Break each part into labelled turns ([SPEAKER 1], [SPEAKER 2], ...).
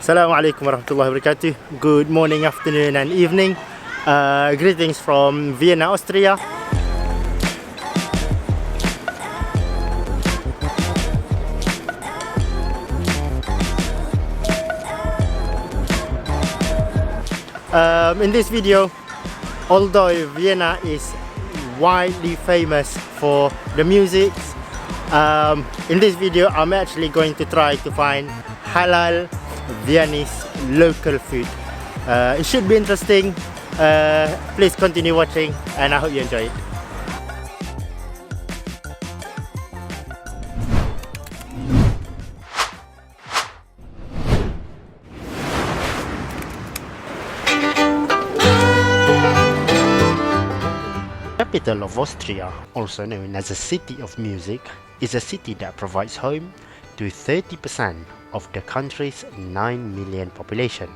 [SPEAKER 1] Assalamu alaikum warahmatullahi wabarakatuh. Good morning, afternoon and evening. Greetings from Vienna, Austria. In this video, although Vienna is widely famous for the music, in this video I'm actually going to try to find halal Viennese local food. It should be interesting. Please continue watching and I hope you enjoy it. The capital of Austria, also known as the City of Music, is a city that provides home to 30% of the country's 9 million population.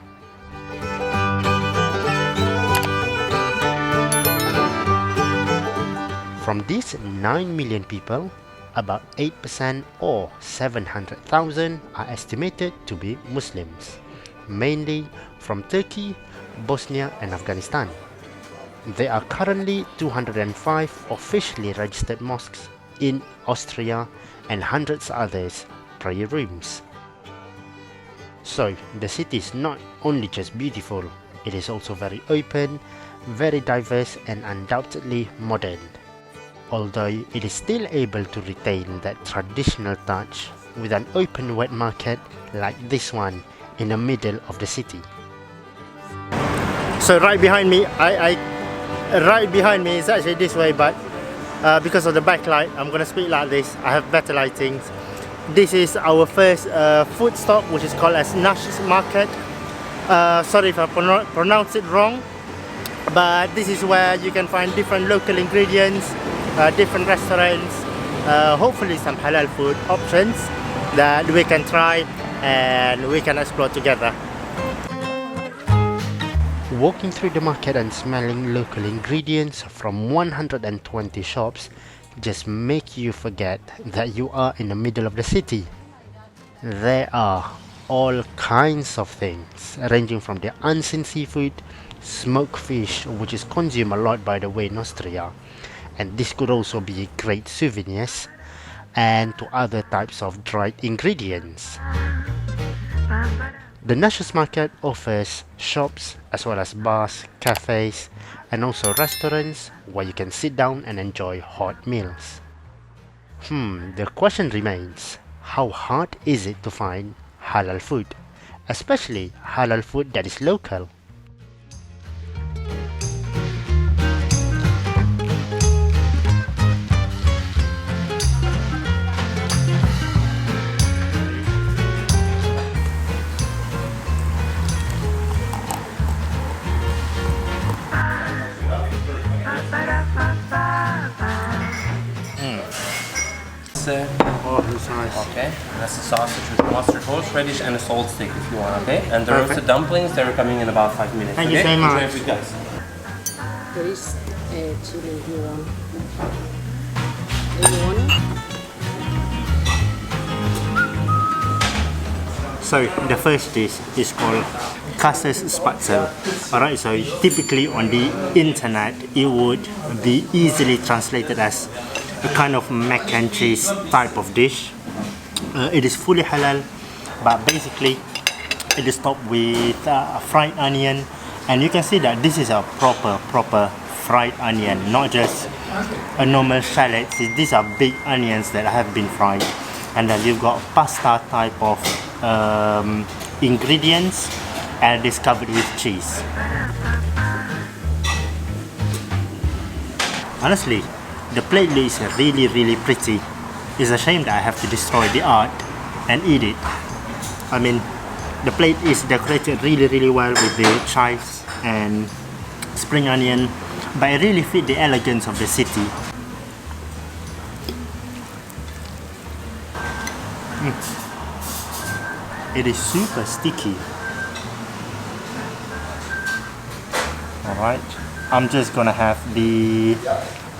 [SPEAKER 1] From these 9 million people, about 8% or 700,000 are estimated to be Muslims, mainly from Turkey, Bosnia and Afghanistan. There are currently 205 officially registered mosques in Austria and hundreds of others prayer rooms. So the city is not only just beautiful, it is also very open, very diverse and undoubtedly modern. Although it is still able to retain that traditional touch with an open wet market like this one in the middle of the city. So right behind me, is actually this way, but because of the backlight I'm gonna speak like this. I have better lighting. This is our first food stop, which is called as Naschmarkt. Sorry if I pronounce it wrong, but this is where you can find different local ingredients, different restaurants, hopefully some halal food options that we can try and we can explore together. Walking through the market and smelling local ingredients from 120 shops just make you forget that you are in the middle of the city. There are all kinds of things, ranging from the unseen seafood, smoked fish, which is consumed a lot by the way in Austria, and this could also be great souvenirs, and to other types of dried ingredients. The Naschmarkt offers shops as well as bars, cafes and also restaurants where you can sit down and enjoy hot meals. The question remains, how hard is it to find halal food, especially halal food that is local? Oh, that's nice.
[SPEAKER 2] Okay, that's the sausage with mustard, horseradish, and a salt stick if you want, okay? And the roasted dumplings, they're coming in about 5 minutes.
[SPEAKER 1] Thank you so much.
[SPEAKER 2] Enjoy it, guys.
[SPEAKER 3] There is chili here on. Do you want it?
[SPEAKER 1] So the first dish is called Kasses Spatzel. Alright, so typically on the internet it would be easily translated as a kind of mac and cheese type of dish. It is fully halal, but basically it is topped with fried onion, and you can see that this is a proper fried onion, not just a normal shallot. These are big onions that have been fried, and then you've got pasta type of ingredients, and it is covered with cheese. Honestly, the plate looks really pretty. It's a shame that I have to destroy the art and eat it. I mean, the plate is decorated really well with the chives and spring onion, but it really fits the elegance of the city. It is super sticky. Alright, I'm just gonna have the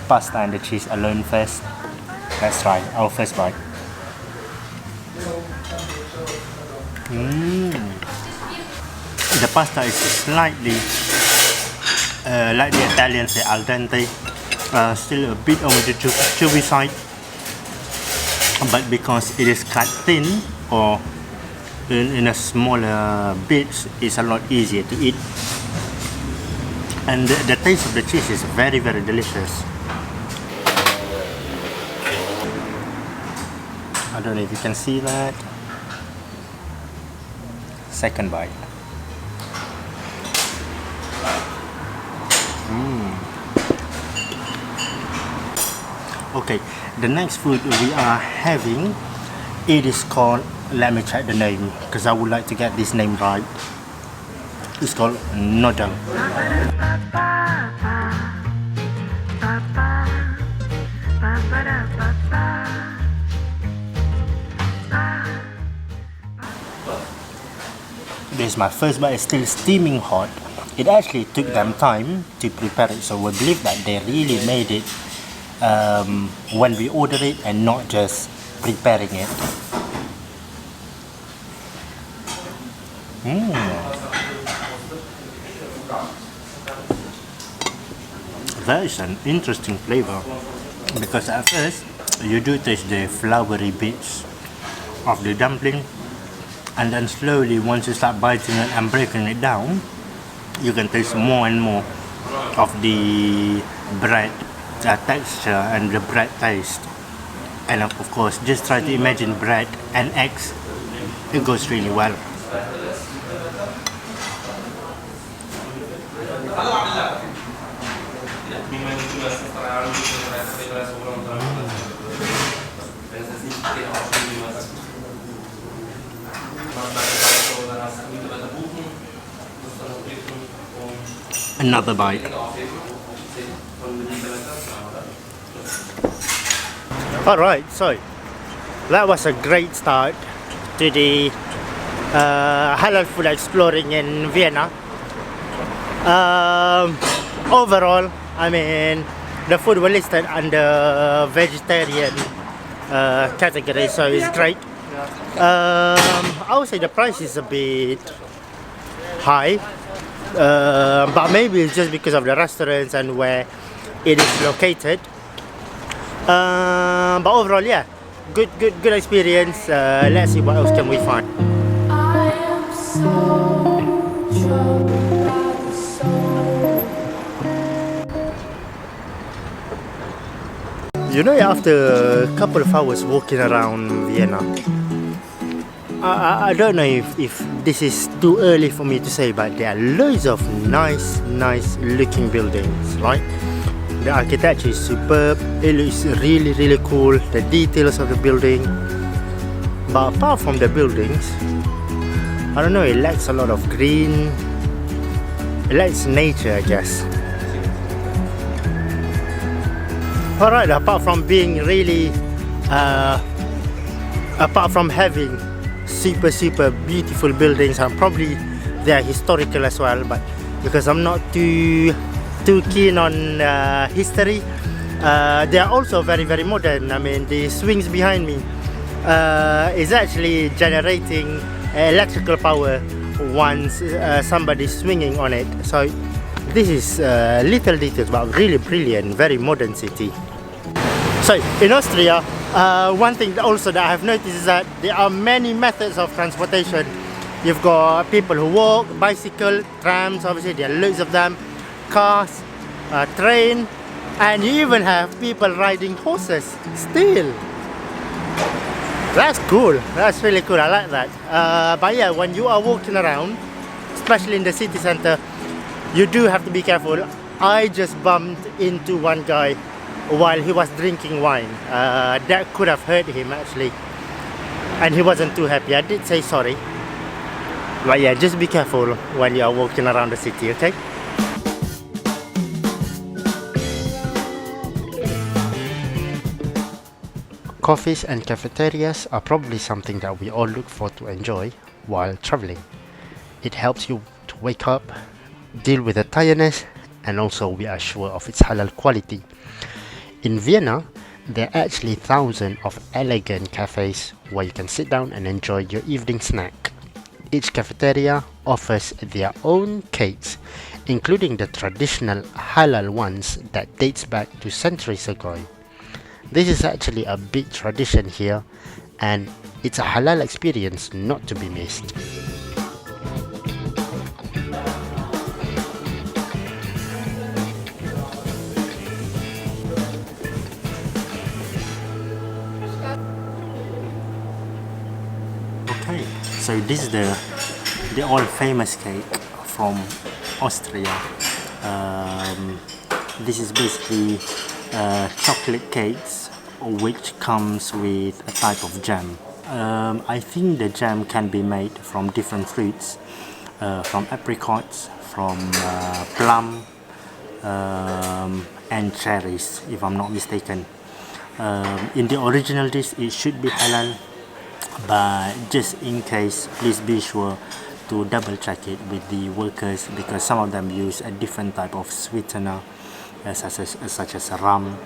[SPEAKER 1] pasta and the cheese alone first. Let's try our first bite. The pasta is slightly, like the Italians say, al dente, still a bit on the chewy side, but because it is cut thin or in a smaller bits, it's a lot easier to eat. And the taste of the cheese is very, very delicious. I don't know if you can see that. Second bite. Okay, the next food we are having, it is called, let me check the name because I would like to get this name right. It's called noodle. This is my first bite. It's still steaming hot. It actually took them time to prepare it, so we believe that they really made it when we ordered it and not just preparing it. That is an interesting flavor because at first you do taste the floury bits of the dumpling, and then slowly once you start biting it and breaking it down, you can taste more and more of the bread texture and the bread taste. And of course, just try to imagine bread and eggs. It goes really well. Another bite. Alright, so that was a great start to the halal food exploring in Vienna. Overall, I mean, the food was listed under vegetarian category, so it's great. I would say the price is a bit high, but maybe it's just because of the restaurants and where it is located. But overall, yeah, good experience. Let's see what else can we find.
[SPEAKER 4] I am so troubled by the soul.
[SPEAKER 1] You know, after a couple of hours walking around Vienna, I don't know if this is too early for me to say, but there are loads of nice looking buildings, right? The architecture is superb, it looks really cool, the details of the building. But apart from the buildings, I don't know, it lacks a lot of green, it lacks nature, I guess. Alright, apart from being really, apart from having super beautiful buildings, and probably they are historical as well, but because I'm not too keen on history, they are also very modern. I mean, the swings behind me is actually generating electrical power once somebody's swinging on it. So this is little details, but really brilliant, very modern city. So in Austria, one thing also that I have noticed is that there are many methods of transportation. You've got people who walk, bicycle, trams, obviously there are loads of them, cars, train, and you even have people riding horses still. That's cool, that's really cool, I like that. But yeah, when you are walking around, especially in the city center, you do have to be careful. I just bumped into one guy while he was drinking wine. That could have hurt him actually, and he wasn't too happy. I did say sorry, but yeah, just be careful when you are walking around the city, okay? Coffees and cafeterias are probably something that we all look for to enjoy while traveling. It helps you to wake up, deal with the tiredness, and also we are sure of its halal quality. In Vienna, there are actually thousands of elegant cafes where you can sit down and enjoy your evening snack. Each cafeteria offers their own cakes, including the traditional halal ones that dates back to centuries ago. This is actually a big tradition here, and it's a halal experience not to be missed. Okay, so this is the all famous cake from Austria. This is basically chocolate cakes which comes with a type of jam. I think the jam can be made from different fruits, from apricots, from plum, and cherries, if I'm not mistaken. In the original dish, it should be halal, but just in case, please be sure to double check it with the workers, because some of them use a different type of sweetener, such as rum,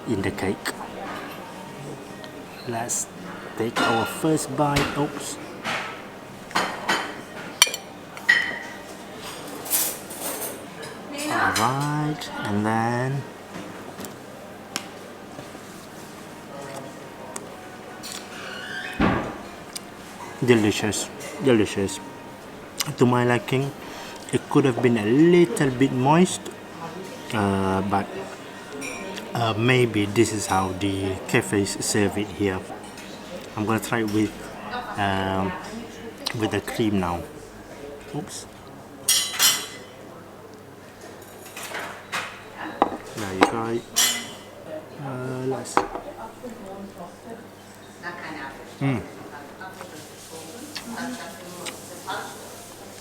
[SPEAKER 1] in the cake. Let's take our first bite. Oops. Alright, and then delicious. To my liking. It could have been a little bit moist, but maybe this is how the cafes serve it here. I'm gonna try it with the cream now. Oops. There you go. Let's.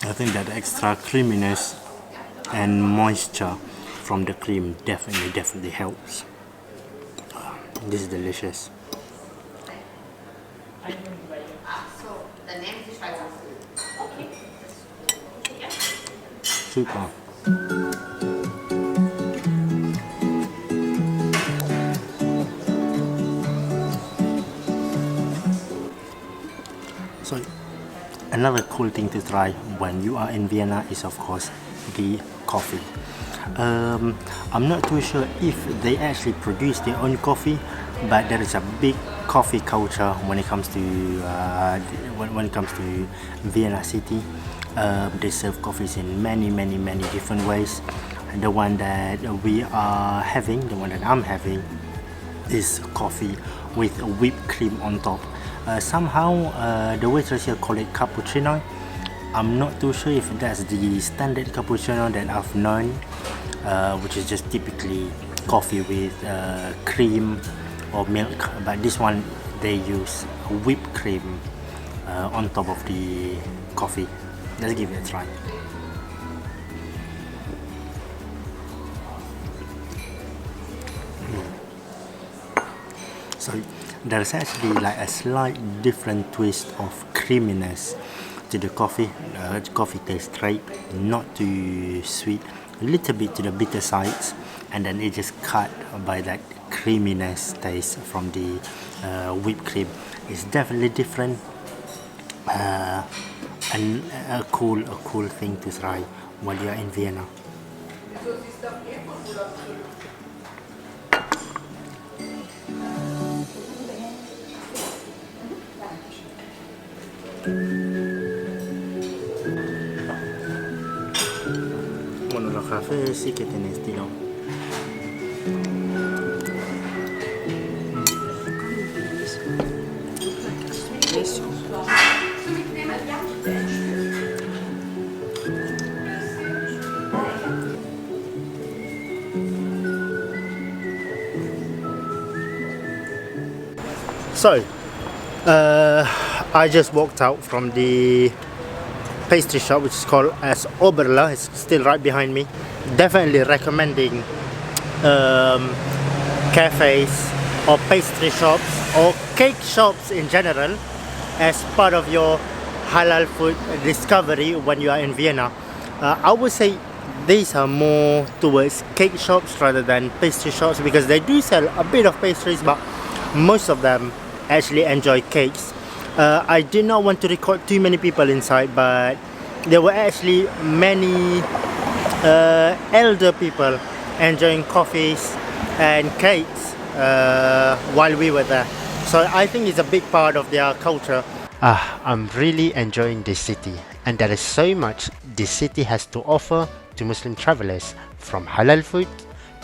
[SPEAKER 1] I think that extra creaminess and moisture from the cream definitely helps. This is delicious. Super. So another cool thing to try when you are in Vienna is of course the coffee. I'm not too sure if they actually produce their own coffee, but there is a big coffee culture when it comes to Vienna city. They serve coffees in many different ways. The one that I'm having is coffee with whipped cream on top. Somehow the waitress here call it cappuccino. I'm not too sure if that's the standard cappuccino that I've known, which is just typically coffee with cream or milk, but this one they use whipped cream on top of the coffee. Let's give it a try. So there's actually like a slight different twist of creaminess to the coffee. The coffee tastes great, not too sweet, a little bit to the bitter sides, and then it just cut by that creaminess taste from the whipped cream. It's definitely different, and a cool thing to try while you're in Vienna. Bueno, los cafés sí que tienen estilo. So, I just walked out from the pastry shop, which is called as Oberla. It's still right behind me. Definitely recommending cafes or pastry shops or cake shops in general as part of your halal food discovery when you are in Vienna. I would say these are more towards cake shops rather than pastry shops, because they do sell a bit of pastries, but most of them actually enjoy cakes. I did not want to record too many people inside, but there were actually many elder people enjoying coffees and cakes while we were there. So I think it's a big part of their culture. I'm really enjoying this city, and there is so much this city has to offer to Muslim travelers, from halal food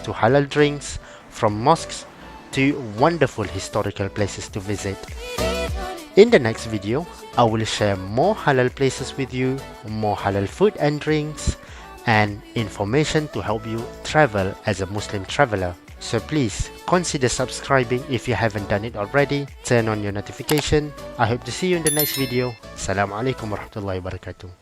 [SPEAKER 1] to halal drinks, from mosques to wonderful historical places to visit. In the next video, I will share more halal places with you, more halal food and drinks, and information to help you travel as a Muslim traveler. So please consider subscribing if you haven't done it already. Turn on your notification. I hope to see you in the next video. Assalamualaikum warahmatullahi wabarakatuh.